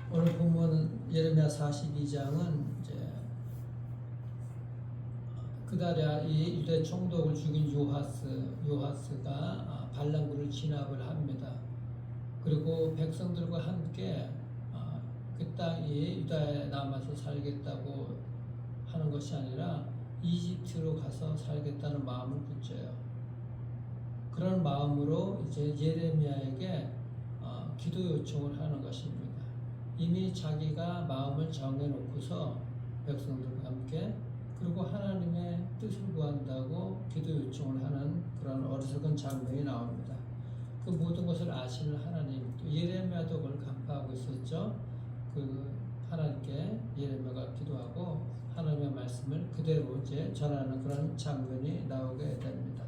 오늘 본문 예레미야 42장은 이제 그다랴 이 유대 총독을 죽인 요하스가 반란군을 진압을 합니다. 그리고 백성들과 함께 그 땅이 유다에 남아서 살겠다고 하는 것이 아니라 이집트로 가서 살겠다는 마음을 굳혀요. 그런 마음으로 이제 예레미야에게 기도 요청을 하는 것입니다. 이미 자기가 마음을 정해놓고서 백성들과 함께 그리고 하나님의 뜻을 구한다고 기도 요청을 하는 그런 어리석은 장면이 나옵니다. 그 모든 것을 아시는 하나님, 또 예레미야도 그걸 간파하고 있었죠. 그 하나님께 예레미야가 기도하고 하나님의 말씀을 그대로 이제 전하는 그런 장면이 나오게 됩니다.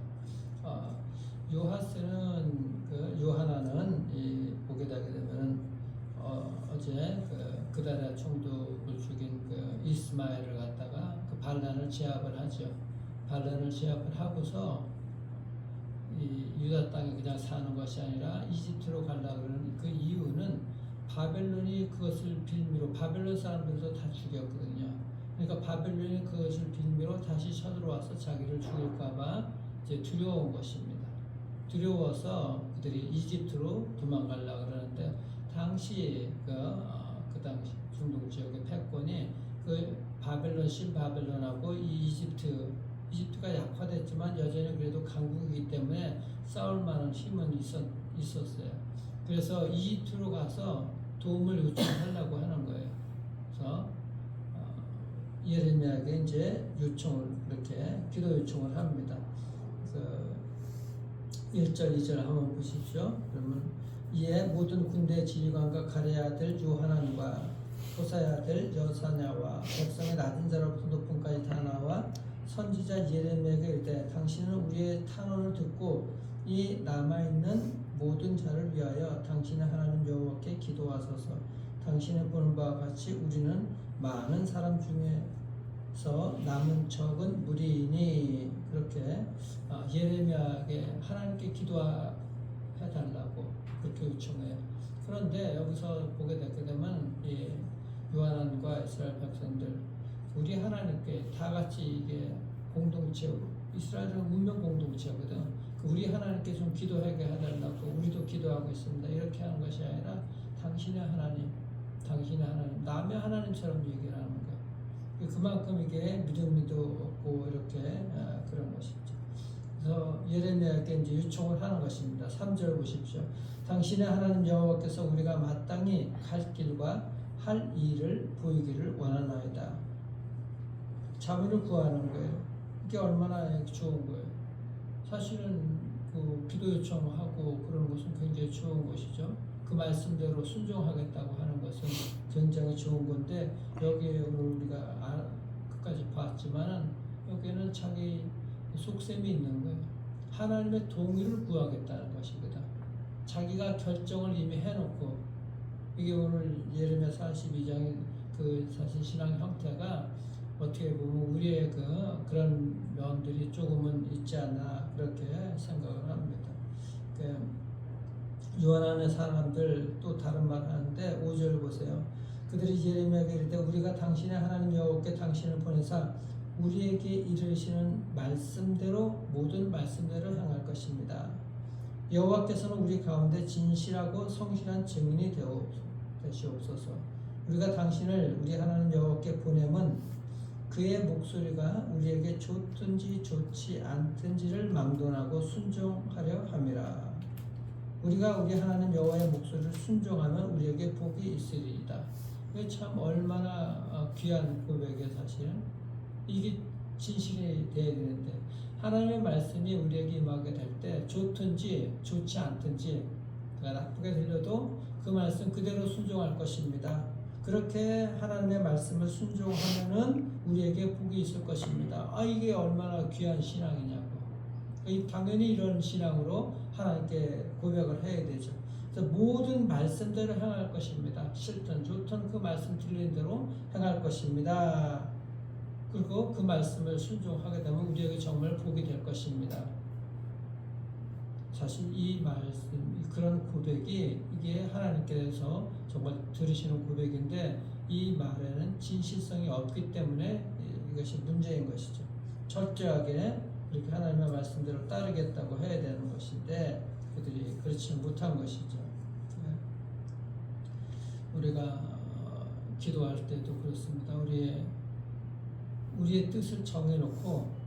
요하스는 요하나는 보게 되게 되면은 어제 그다랴 총독을 죽인 이스마엘을 갖다가 반란을 제압을 하죠. 반란을 제압을 하고서 이 유다 땅에 그냥 사는 것이 아니라 이집트로 가려고 그러는 그 이유는 바벨론이 그것을 빌미로 바벨론 사람들도 다 죽였거든요. 그러니까 바벨론이 그것을 빌미로 다시 쳐들어와서 자기를 죽일까봐 이제 두려운 것입니다. 두려워서 그들이 이집트로 도망가려고 그러는데 당시 그 당시 중동 지역의 패권이 바벨론 신바벨론하고 이 이집트가 약화됐지만 여전히 그래도 강국이기 때문에 싸울 만한 힘은 있었어요. 그래서 이집트로 가서 도움을 요청하려고 하는 거예요. 그래서 예레미야에게 이제 그렇게 기도 요청을 합니다. 그래서 1절, 2절 한번 보십시오. 그러면 이에 모든 군대 지휘관과 가레야 아들 요하난과 호사야 아들 여사냐와 백성의 낮은 자로부터 높은까지 다 나와 선지자 예레미야에게 이르되 당신은 우리의 탄원을 듣고 이 남아있는 모든 자를 위하여 당신의 하나님 여호와께 기도하소서. 당신의 보는 바와 같이 우리는 많은 사람 중에서 남은 적은 무리이니. 그렇게 예레미야에게 하나님께 기도해달라고 그렇게 요청해요. 그런데 여기서 보게 되면 요하난과 이스라엘 백성들 우리 하나님께 다 같이 이게 공동체, 이스라엘은 운명 공동체거든. 우리 하나님께 좀 기도하게 해달라고 우리도 기도하고 있습니다. 이렇게 하는 것이 아니라 당신의 하나님, 남의 하나님처럼 얘기를 하는 거예요. 그만큼 이게 믿음이도 없고 이렇게 그런 것이죠. 그래서 예레미야에게 이제 요청을 하는 것입니다. 3절 보십시오. 당신의 하나님 여호와께서 우리가 마땅히 갈 길과 할 일을 보이기를 원하나이다. 자비를 구하는 거예요. 이게 얼마나 좋은 거예요. 사실은 기도 요청하고 그런 것은 굉장히 좋은 것이죠. 그 말씀대로 순종하겠다고 하는 것은 굉장히 좋은 건데 여기에 오늘 우리가 끝까지 봤지만은 여기에는 자기 속셈이 있는 거예요. 하나님의 동의를 구하겠다는 것이거든. 자기가 결정을 이미 해놓고 이게 오늘 예레미야 42장의 사실 신앙 형태가 어떻게 보면 우리의 그런 면들이 조금은 있지 않나 그렇게 생각을 합니다. 요한안의 사람들 또 다른 말 하는데 5절 보세요. 그들이 예레미야에게 이르되 우리가 당신의 하나님 여호와께 당신을 보내사 우리에게 이르시는 말씀대로 모든 말씀대로 행할 것입니다. 여호와께서는 우리 가운데 진실하고 성실한 증인이 되시옵소서. 우리가 당신을 우리 하나님 여호와께 보내면 그의 목소리가 우리에게 좋든지 좋지 않든지를 망론하고 순종하려 함이라. 우리가 우리 하나님 여호와의 목소리를 순종하면 우리에게 복이 있으리이다. 이게 참 얼마나 귀한 고백이에요. 사실은 이게 진실이 되어야 되는데 하나님의 말씀이 우리에게 임하게 될 때 좋든지 좋지 않든지 나쁘게 들려도 그 말씀 그대로 순종할 것입니다. 그렇게 하나님의 말씀을 순종하면은 우리에게 복이 있을 것입니다. 이게 얼마나 귀한 신앙이냐고. 당연히 이런 신앙으로 하나님께 고백을 해야 되죠. 그래서 모든 말씀대로 행할 것입니다. 싫든 좋든 그 말씀 들리는 대로 행할 것입니다. 그리고 그 말씀을 순종하게 되면 우리에게 정말 복이 될 것입니다. 사실 이 말씀, 그런 고백이 이게 하나님께서 정말 들으시는 고백인데 이 말에는 진실성이 없기 때문에 이것이 문제인 것이죠. 철저하게 이렇게 하나님의 말씀대로 따르겠다고 해야 되는 것인데 그들이 그렇지 못한 것이죠. 우리가 기도할 때도 그렇습니다. 우리의 뜻을 정해놓고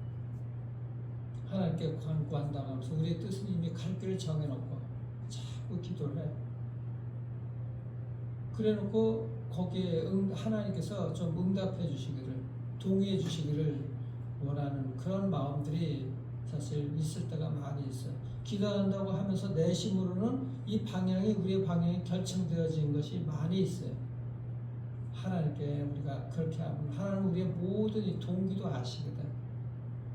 하나님께 간구한다면서 우리의 뜻은 이미 갈 길을 정해놓고 자꾸 기도를 해. 그래놓고 거기에 하나님께서 좀 응답해 주시기를, 동의해 주시기를 원하는 그런 마음들이 사실 있을 때가 많이 있어요. 기도한다고 하면서 내심으로는 이 방향이 우리의 방향이 결정되어진 것이 많이 있어요. 하나님께 우리가 그렇게 하면 하나님은 우리의 모든 이 동기도 아시거든.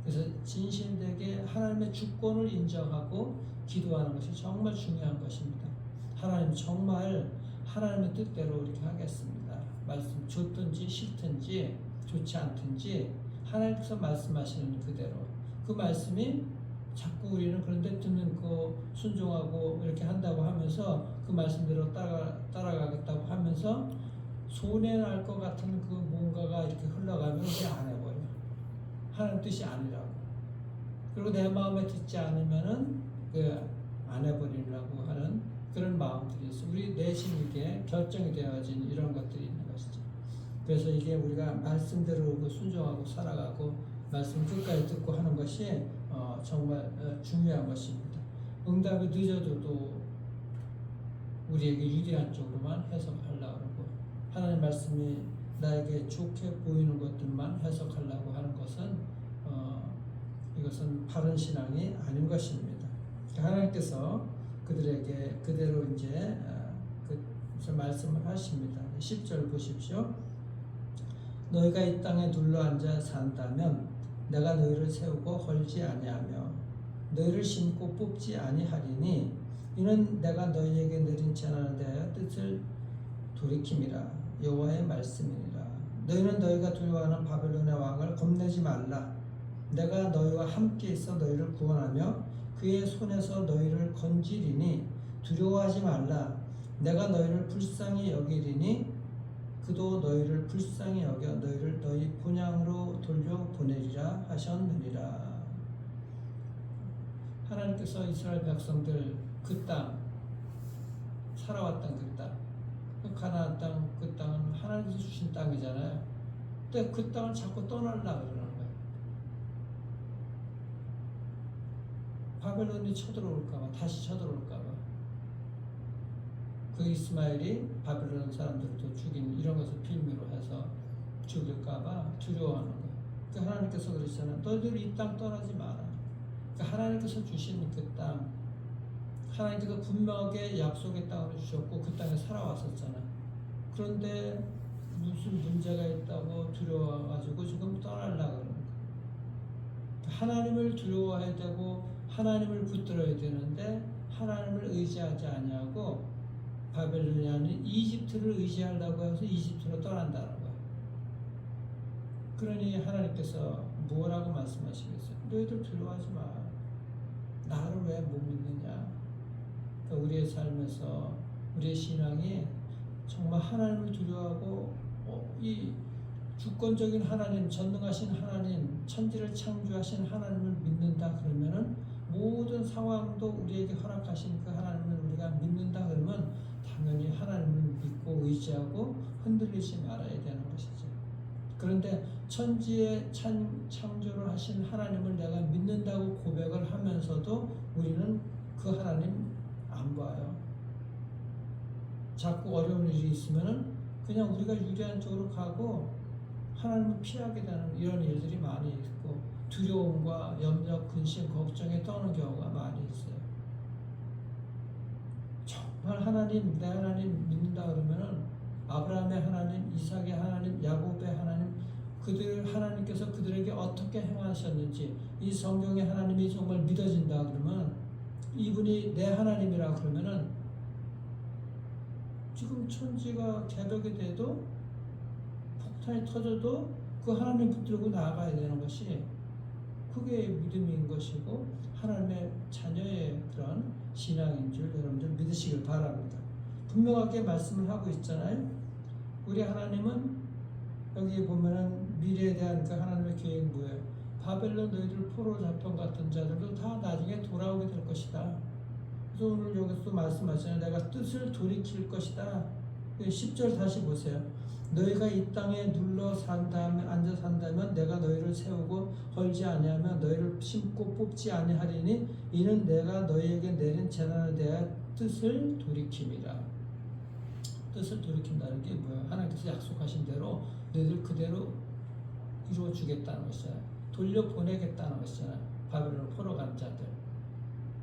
그래서 진실되게 하나님의 주권을 인정하고 기도하는 것이 정말 중요한 것입니다. 하나님 정말 하나님의 뜻대로 이렇게 하겠습니다. 말씀 좋든지 싫든지 좋지 않든지 하나님께서 말씀하시는 그대로 그 말씀이 자꾸 우리는 그런데 듣는 거 순종하고 이렇게 한다고 하면서 그 말씀대로 따라가겠다고 하면서 손해 날 것 같은 그 뭔가가 이렇게 흘러가면 우리 안 해버려. 하나님 뜻이 아니라고. 그리고 내 마음에 듣지 않으면은 안 해버리려고 하는 그런 마음들이 있어. 우리 내심에 결정이 되어진 이런 것들이 있는 것이죠. 그래서 이게 우리가 말씀대로 순종하고 살아가고 말씀 끝까지 듣고 하는 것이 정말 중요한 것입니다. 응답이 늦어도 또 우리에게 유리한 쪽으로만 해석하려고 하고 하나님 말씀이 나에게 좋게 보이는 것들만 해석하려고 하는 것은 이것은 바른 신앙이 아닌 것입니다. 하나님께서 그들에게 그대로 이제 말씀을 하십니다. 10절 보십시오. 너희가 이 땅에 눌러앉아 산다면 내가 너희를 세우고 헐지 아니하며 너희를 심고 뽑지 아니하리니 이는 내가 너희에게 내린 재난에 대하여 뜻을 돌이킴이라 여호와의 말씀이니라. 너희는 너희가 두려워하는 바벨론의 왕을 겁내지 말라. 내가 너희와 함께 있어 너희를 구원하며 그의 손에서 너희를 건지리니 두려워하지 말라. 내가 너희를 불쌍히 여기리니 그도 너희를 불쌍히 여겨 너희를 너희 본향으로 돌려보내리라 하셨느니라. 하나님께서 이스라엘 백성들 그 땅, 살아왔던 그 땅, 그 가나안 땅, 그 땅은 하나님께서 주신 땅이잖아요. 근데 그 땅을 자꾸 떠나려고 그러는 거예요. 바벨론이 쳐들어올까봐, 다시 쳐들어올까봐. 그 이스마엘이 바벨론 사람들도 죽인 이런 것을 빌미로 해서 죽일까봐 두려워하는 거예요. 그 하나님께서 그러시잖아요. 너희들 이 땅 떠나지 마라. 그 하나님께서 주신 그 땅, 하나님께서 분명하게 약속의 땅을 주셨고 그 땅에 살아왔었잖아요. 그런데 무슨 문제가 있다고 두려워가지고 지금 떠나려고 그러는 거예요. 하나님을 두려워해야 되고 하나님을 붙들어야 되는데 하나님을 의지하지 아니하고 바벨론이 아닌 이집트를 의지하려고 해서 이집트로 떠난다는 거예요. 그러니 하나님께서 뭐라고 말씀하시겠어요? 너희들 두려워하지 마. 나를 왜 못 믿느냐? 그러니까 우리의 삶에서 우리의 신앙이 정말 하나님을 두려워하고 이 주권적인 하나님, 전능하신 하나님, 천지를 창조하신 하나님을 믿는다 그러면은 모든 상황도 우리에게 허락하신 그 하나님을 우리가 믿는다 그러면 당연히 하나님을 믿고 의지하고 흔들리지 말아야 되는 것이죠. 그런데 천지의 창조를 하신 하나님을 내가 믿는다고 고백을 하면서도 우리는 그 하나님 안 봐요. 자꾸 어려운 일이 있으면은 그냥 우리가 유리한 쪽으로 가고 하나님을 피하게 되는 이런 일들이 많이 있고 두려움과 염려, 근심, 걱정에 떠는 경우가 많이 있어요. 정말 하나님, 내 하나님 믿는다 그러면은 아브라함의 하나님, 이삭의 하나님, 야곱의 하나님, 그들 하나님께서 그들에게 어떻게 행하셨는지 이 성경의 하나님이 정말 믿어진다 그러면 이분이 내 하나님이라 그러면은 지금 천지가 개벽이 돼도 폭탄이 터져도 그 하나님 붙들고 나아가야 되는 것이 그게 믿음인 것이고 하나님의 자녀의 그런 신앙인 줄 여러분들 믿으시길 바랍니다. 분명하게 말씀을 하고 있잖아요. 우리 하나님은 여기 보면은 미래에 대한 그 하나님의 계획 뭐예요? 바벨론 너희들 포로 잡혀 갔던 자들도 다 나중에 돌아오게 될 것이다. 그래서 오늘 여기서 말씀하시잖아요. 내가 뜻을 돌이킬 것이다. 10절 다시 보세요. 너희가 이 땅에 눌러 산 다음에 앉아 산다면 내가 너희를 세우고 헐지 아니하면 너희를 심고 뽑지 아니하리니 이는 내가 너희에게 내린 재난에 대하여 뜻을 돌이킴이라. 뜻을 돌이킨다는 게 뭐예요? 하나님께서 약속하신 대로 너희들 그대로 이루어 주겠다는 것이잖아요. 돌려보내겠다는 것이잖아요. 바벨론 포로 간 자들.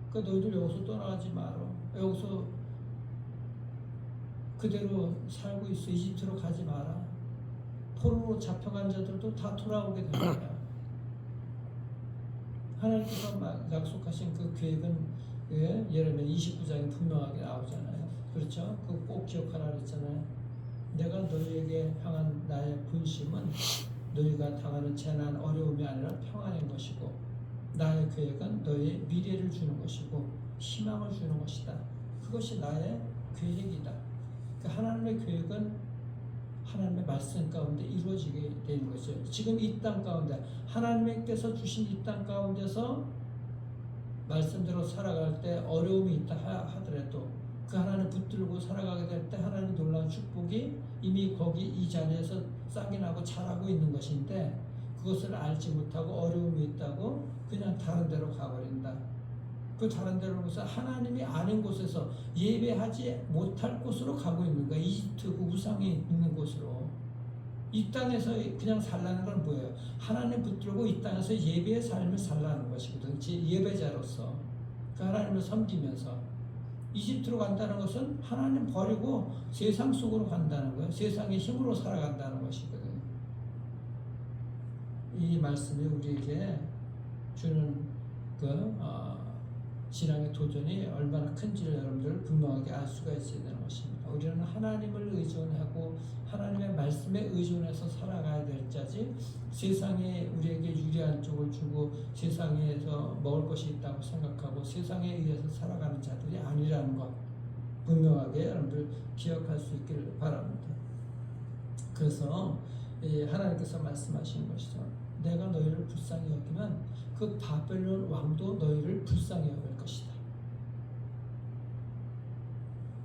그러니까 너희들 여기서 떠나가지 마라. 여기서 그대로 살고 있어. 이집트로 가지 마라. 포로로 잡혀간 자들도 다 돌아오게 됩니다. 하나님께서 약속하신 그 계획은 예레미야 29장에 분명하게 나오잖아요. 그렇죠? 그거 꼭 기억하라 그랬잖아요. 내가 너희에게 향한 나의 분심은 너희가 당하는 재난, 어려움이 아니라 평안인 것이고 나의 계획은 너희의 미래를 주는 것이고 희망을 주는 것이다. 그것이 나의 계획이다. 그 하나님의 계획은 하나님의 말씀 가운데 이루어지게 되는 것이죠. 지금 이 땅 가운데 하나님께서 주신 이 땅 가운데서 말씀대로 살아갈 때 어려움이 있다 하더라도 그 하나님 붙들고 살아가게 될 때 하나님의 놀라운 축복이 이미 거기 이 자리에서 싹이 나고 자라고 있는 것인데 그것을 알지 못하고 어려움이 있다고 그냥 다른 데로 가버린다. 그 다른 데로서 하나님이 아닌 곳에서 예배하지 못할 곳으로 가고 있는 거야. 이집트 그 우상이 있는 곳으로. 이 땅에서 그냥 살라는 건 뭐예요? 하나님 붙들고 이 땅에서 예배의 삶을 살라는 것이거든. 예배자로서 그 하나님을 섬기면서 이집트로 간다는 것은 하나님 버리고 세상 속으로 간다는 거예요. 세상의 힘으로 살아간다는 것이거든. 이 말씀이 우리에게 주는 신앙의 도전이 얼마나 큰지를 여러분들 분명하게 알 수가 있어야 되는 것입니다. 우리는 하나님을 의존하고 하나님의 말씀에 의존해서 살아가야 될 자지 세상에 우리에게 유리한 쪽을 주고 세상에서 먹을 것이 있다고 생각하고 세상에 의해서 살아가는 자들이 아니라는 것 분명하게 여러분들 기억할 수 있기를 바랍니다. 그래서 하나님께서 말씀하시는 것이죠. 내가 너희를 불쌍히 여기면 그 바벨론 왕도 너희를 불쌍히 여길 것이다.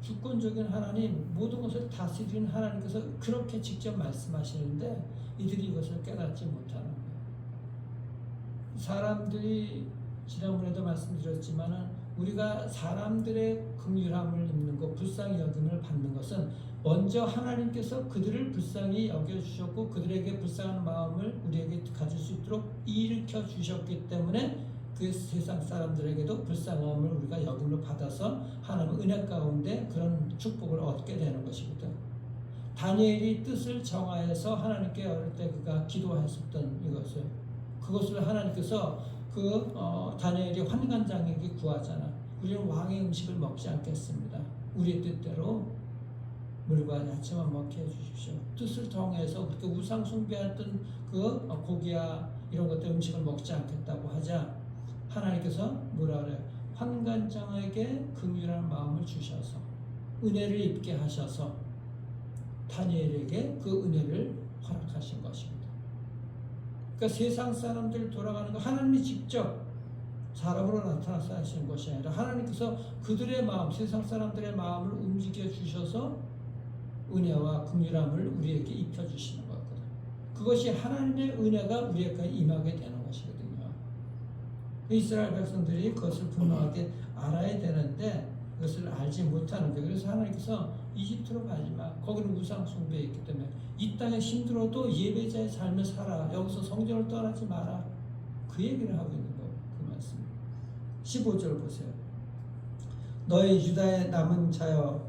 주권적인 하나님, 모든 것을 다스리는 하나님께서 그렇게 직접 말씀하시는데 이들이 이것을 깨닫지 못하는 거예요. 사람들이 지난번에도 말씀드렸지만은 우리가 사람들의 긍휼함을 입는 것, 불쌍히 여김을 받는 것은 먼저 하나님께서 그들을 불쌍히 여겨주셨고 그들에게 불쌍한 마음을 우리에게 가질 수 있도록 일으켜 주셨기 때문에 그 세상 사람들에게도 불쌍함을 우리가 여김으로 받아서 하나님의 은혜 가운데 그런 축복을 얻게 되는 것이거든. 다니엘이 뜻을 정하여서 하나님께 어릴 때 그가 기도했었던 이것을 그것을 하나님께서 다니엘이 환관장에게 구하잖아. 우리는 왕의 음식을 먹지 않겠습니다. 우리의 뜻대로 물과 야채만 먹게 해주십시오. 뜻을 정해서 그렇게 우상 숭배했던 그 고기야 이런 것들 음식을 먹지 않겠다고 하자 하나님께서 뭐라 그래요? 환관장에게 긍휼한 마음을 주셔서 은혜를 입게 하셔서 다니엘에게 그 은혜를 허락하신 것입니다. 그러니까 세상 사람들 돌아가는 거 하나님이 직접 사람으로 나타나서 하시는 것이 아니라 하나님께서 그들의 마음, 세상 사람들의 마음을 움직여 주셔서 은혜와 긍휼함을 우리에게 입혀주시는 거거든요. 그것이 하나님의 은혜가 우리에게 임하게 되는 것이거든요. 이스라엘 백성들이 그것을 분명하게 알아야 되는데 그것을 알지 못하는 거예요. 그래서 하나님께서 이집트로 가지 마. 거기는 우상 숭배에 있기 때문에 이 땅에 힘들어도 예배자의 삶을 살아. 여기서 성전을 떠나지 마라. 그 얘기를 하고 있는 거예요. 그 말씀. 15절 보세요. 너희 유다의 남은 자여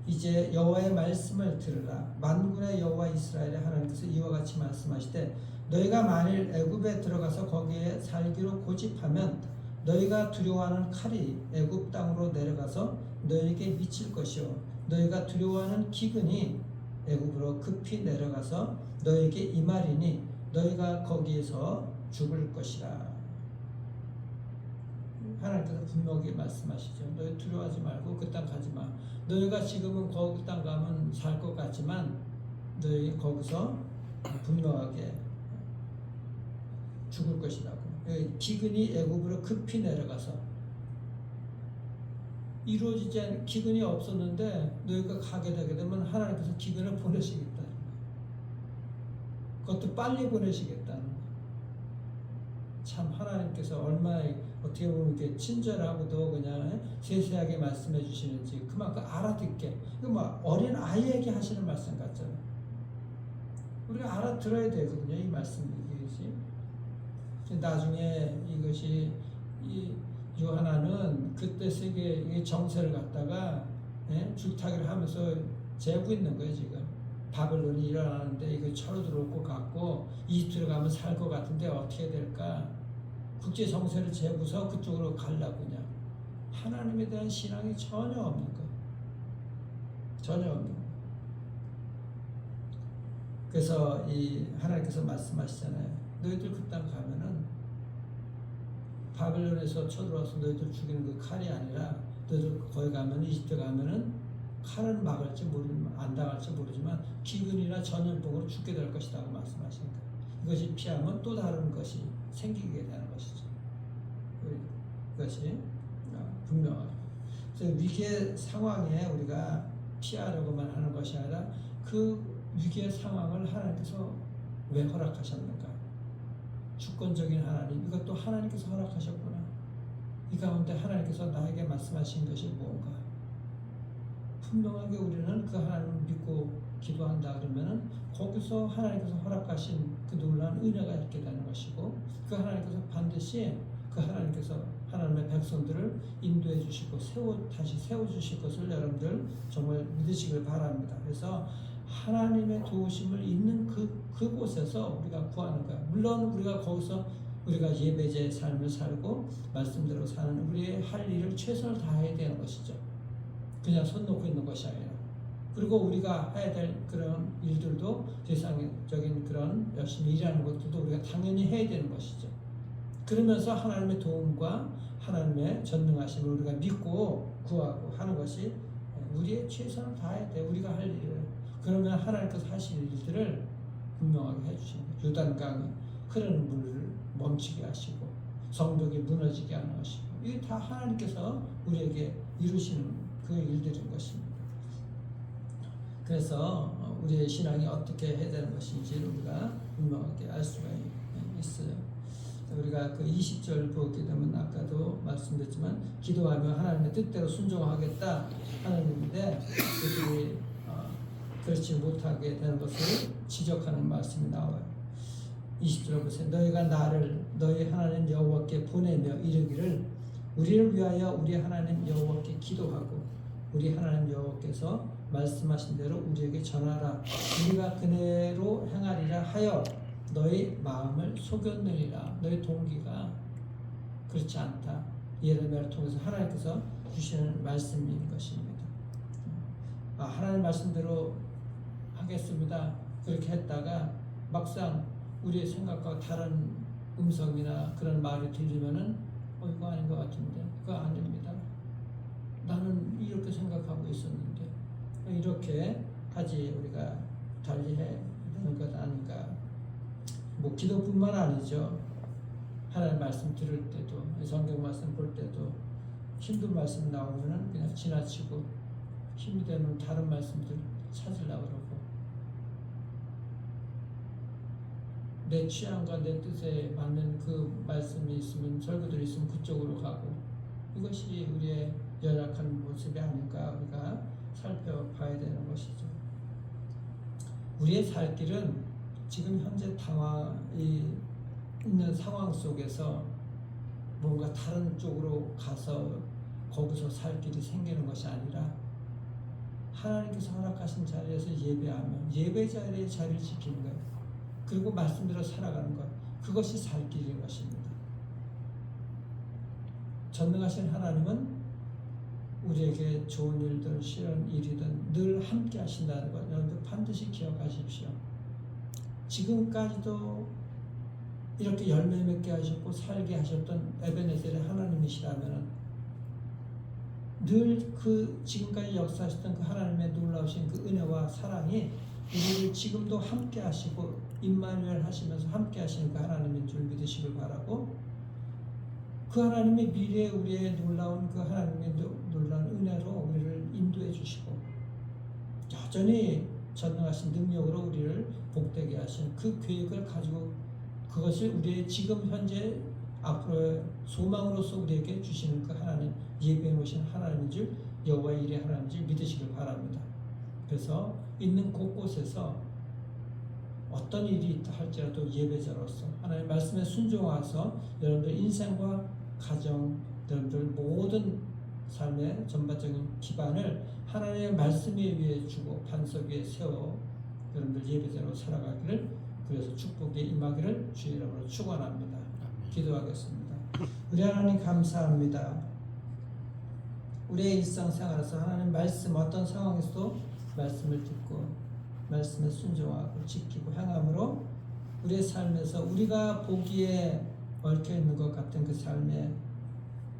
이제 여호와의 말씀을 들으라. 만군의 여호와 이스라엘의 하나님께서 이와 같이 말씀하시되 너희가 만일 애굽에 들어가서 거기에 살기로 고집하면 너희가 두려워하는 칼이 애굽 땅으로 내려가서 너희에게 미칠 것이요 너희가 두려워하는 기근이 애굽으로 급히 내려가서 너희에게 임하리니 너희가 거기에서 죽을 것이라. 하나님께서 분명히 말씀하시죠. 너희 두려워하지 말고 그 땅 가지 마. 너희가 지금은 거기 땅 가면 살 것 같지만 너희 거기서 분명하게 죽을 것이라고. 기근이 애굽으로 급히 내려가서 이루어지지 않은 기근이 없었는데 너희가 가게 되게 되면 하나님께서 기근을 보내시겠다. 그것도 빨리 보내시겠다는 거. 참 하나님께서 얼마나 어떻게 보면 이렇게 친절하고도 그냥 세세하게 말씀해 주시는지 그만큼 알아듣게. 이거 뭐 어린 아이에게 하시는 말씀 같잖아요. 우리가 알아들어야 되거든요. 이 말씀 이것이. 나중에 이것이 이 요하나는 그때 세계 정세를 갖다가 줄타기를 하면서 재고 있는 거예요. 지금 바벨론이 일어나는데 이거 철로 들어올 것 같고 이집트로 가면 살 것 같은데 어떻게 될까? 국제 정세를 재고서 그쪽으로 가려고 그냥 하나님에 대한 신앙이 전혀 없는 거예요. 전혀 없는 거예요. 그래서 이 하나님께서 말씀하시잖아요. 너희들 그 땅 가면은 바벨론에서 쳐들어와서 너희들 죽이는 그 칼이 아니라 너희들 거기 가면 이집트 가면은 칼은 막을지 모르지만 안 당할지 모르지만 기근이나 전염병으로 죽게 될 것이라고 말씀하십니다. 이것이 피하면 또 다른 것이 생기게 되는 것이죠. 그것이 분명하죠. 그래서 위기의 상황에 우리가 피하려고만 하는 것이 아니라 그 위기의 상황을 하나님께서 왜 허락하셨는가? 주권적인 하나님, 이것도 하나님께서 허락하셨구나. 이 가운데 하나님께서 나에게 말씀하신 것이 뭔가? 분명하게 우리는 그 하나님을 믿고 기도한다 그러면은 거기서 하나님께서 허락하신 그 놀라운 은혜가 있게 되는 것이고 그 하나님께서 반드시 그 하나님께서 하나님의 백성들을 인도해 주시고 다시 세워주실 것을 여러분들 정말 믿으시길 바랍니다. 그래서 하나님의 도우심을 있는 그곳에서 우리가 구하는 거야. 물론 우리가 거기서 우리가 예배자의 삶을 살고 말씀대로 사는 우리의 할 일을 최선을 다해야 되는 것이죠. 그냥 손 놓고 있는 것이 아니라. 그리고 우리가 해야 될 그런 일들도 세상적인 그런 열심히 일하는 것들도 우리가 당연히 해야 되는 것이죠. 그러면서 하나님의 도움과 하나님의 전능하심을 우리가 믿고 구하고 하는 것이 우리의 최선을 다해야 돼. 우리가 할 일을. 그러면 하나님께서 하실 일들을 분명하게 해주십니다. 요단강이 흐르는 물을 멈추게 하시고 성벽이 무너지게 하는 것이고 이게 다 하나님께서 우리에게 이루시는 그 일들인 것입니다. 그래서 우리의 신앙이 어떻게 해야 되는 것인지를 우리가 분명하게 알 수가 있어요. 우리가 그 20절 보게 되면 아까도 말씀드렸지만 기도하며 하나님의 뜻대로 순종하겠다 하나님인데 그들이 그렇지 못하게 되는 것을 지적하는 말씀이 나와요. 20절을 보세요. 너희가 나를 너희 하나님 여호와께 보내며 이르기를 우리를 위하여 우리 하나님 여호와께 기도하고 우리 하나님 여호와께서 말씀하신 대로 우리에게 전하라. 우리가 그대로 행하리라 하여 너희 마음을 속였느니라. 너희 동기가 그렇지 않다. 예레미야를 통해서 하나님께서 주시는 말씀인 것입니다. 하나님 말씀대로 하겠습니다. 그렇게 했다가 막상 우리의 생각과 다른 음성이나 그런 말이 들리면은 이거 아닌 것 같은데 그거 아닙니다. 나는 이렇게 생각하고 있었는데 이렇게 하지 우리가 달리해야 되는 것 아닌가. 뭐 기도뿐만 아니죠. 하나님 말씀 들을 때도 성경 말씀 볼 때도 힘든 말씀 나오면은 그냥 지나치고 힘이 되는 다른 말씀들 찾으려고 그러고 내 취향과 내 뜻에 맞는 그 말씀이 있으면 설교들이 있으면 그쪽으로 가고 이것이 우리의 연약한 모습이 아닌가 우리가 살펴봐야 되는 것이죠. 우리의 살 길은 지금 현재 있는 상황 속에서 뭔가 다른 쪽으로 가서 거기서 살 길이 생기는 것이 아니라 하나님께서 허락하신 자리에서 예배하며 예배 자리의 자리를 지키는 거예요. 그리고 말씀대로 살아가는 것. 그것이 살 길인 것입니다. 전능하신 하나님은 우리에게 좋은 일든 싫은 일이든 늘 함께 하신다는 것 여러분들 반드시 기억하십시오. 지금까지도 이렇게 열매 맺게 하셨고 살게 하셨던 에베네셀의 하나님이시라면 늘 그 지금까지 역사하셨던 그 하나님의 놀라우신 그 은혜와 사랑이 우리를 지금도 함께 하시고 임마누엘 하시면서 함께 하시는 그 하나님인 줄 믿으시길 바라고, 그 하나님이 미래에 우리의 놀라운 그 하나님의 놀라운 은혜로 우리를 인도해 주시고 여전히 전능하신 능력으로 우리를 복되게 하신 그 계획을 가지고 그것을 우리의 지금 현재 앞으로의 소망으로서 우리에게 주시는 그 하나님, 예배해 놓으신 하나님인 줄, 여호와의 일의 하나님인 줄 믿으시길 바랍니다. 그래서 있는 곳곳에서 어떤 일이 있다 할지라도 예배자로서 하나님의 말씀에 순종하서 여러분들 인생과 가정, 여러분들 모든 삶의 전반적인 기반을 하나님의 말씀 위에 주고 반석 위에 세워 여러분들 예배자로 살아가기를, 그래서 축복에 임하기를 주의 이름으로 축원합니다. 기도하겠습니다. 우리 하나님 감사합니다. 우리의 일상생활에서 하나님 말씀 어떤 상황에서도 말씀을 듣고 말씀에 순종하고 지키고 행함으로 우리의 삶에서 우리가 보기에 얽혀있는 것 같은 그 삶의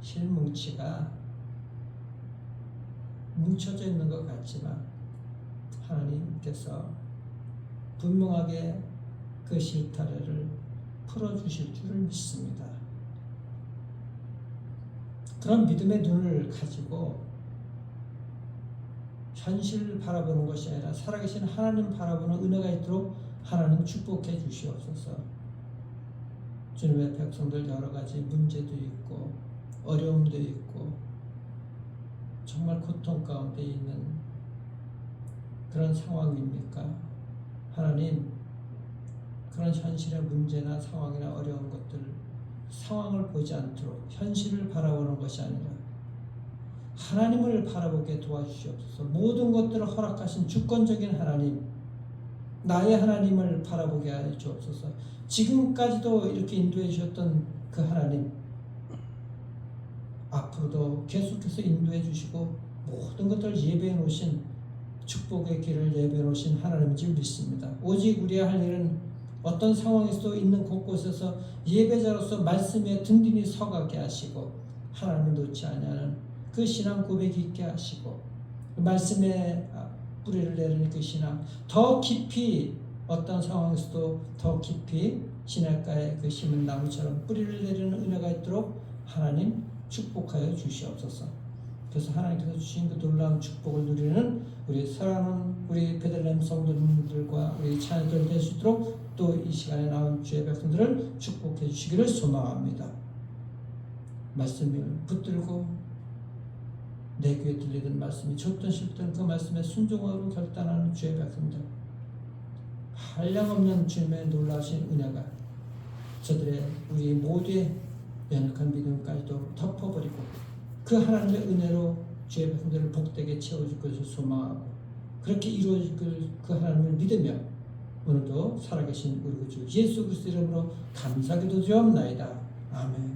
실뭉치가 뭉쳐져 있는 것 같지만 하나님께서 분명하게 그 실타래를 풀어주실 줄을 믿습니다. 그런 믿음의 눈을 가지고 현실을 바라보는 것이 아니라 살아계신 하나님 바라보는 은혜가 있도록 하나님 축복해 주시옵소서. 주님의 백성들 여러 가지 문제도 있고 어려움도 있고 정말 고통 가운데 있는 그런 상황입니까? 하나님, 그런 현실의 문제나 상황이나 어려운 것들, 상황을 보지 않도록 현실을 바라보는 것이 아니라 하나님을 바라보게 도와주시옵소서. 모든 것들을 허락하신 주권적인 하나님, 나의 하나님을 바라보게 하여 주옵소서. 지금까지도 이렇게 인도해 주셨던 그 하나님, 앞으로도 계속해서 인도해 주시고 모든 것들을 예배해 놓으신, 축복의 길을 예배해 놓으신 하나님인 줄 믿습니다. 오직 우리의 할 일은 어떤 상황에서도 있는 곳곳에서 예배자로서 말씀에 든든히 서가게 하시고 하나님을 놓지 아니하는 그 신앙 고백이 있게 하시고 말씀에 뿌리를 내리는 그 신앙, 더 깊이 어떤 상황에서도 더 깊이 시냇가에 그 심은 나무처럼 뿌리를 내리는 은혜가 있도록 하나님 축복하여 주시옵소서. 그래서 하나님께서 주신 그 놀라운 축복을 누리는 우리 사랑하는 우리 베들레헴 성도님들과 우리 자녀들 될 수 있도록 또 이 시간에 나온 주의 백성들을 축복해 주시기를 소망합니다. 말씀을 붙들고 내 귀에 들리던 말씀이 좋든 싫든 그 말씀에 순종하고 결단하는 주의 백성들, 한량없는 주님의 놀라우신 은혜가 저들의 우리 모두의 연약한 믿음까지도 덮어버리고 그 하나님의 은혜로 주의 백성들을 복되게 채워줄 것을 소망하고 그렇게 이루어질 그 하나님을 믿으며 오늘도 살아계신 우리 주 예수 그리스도 이름으로 감사기도 드리옵나이다. 아멘.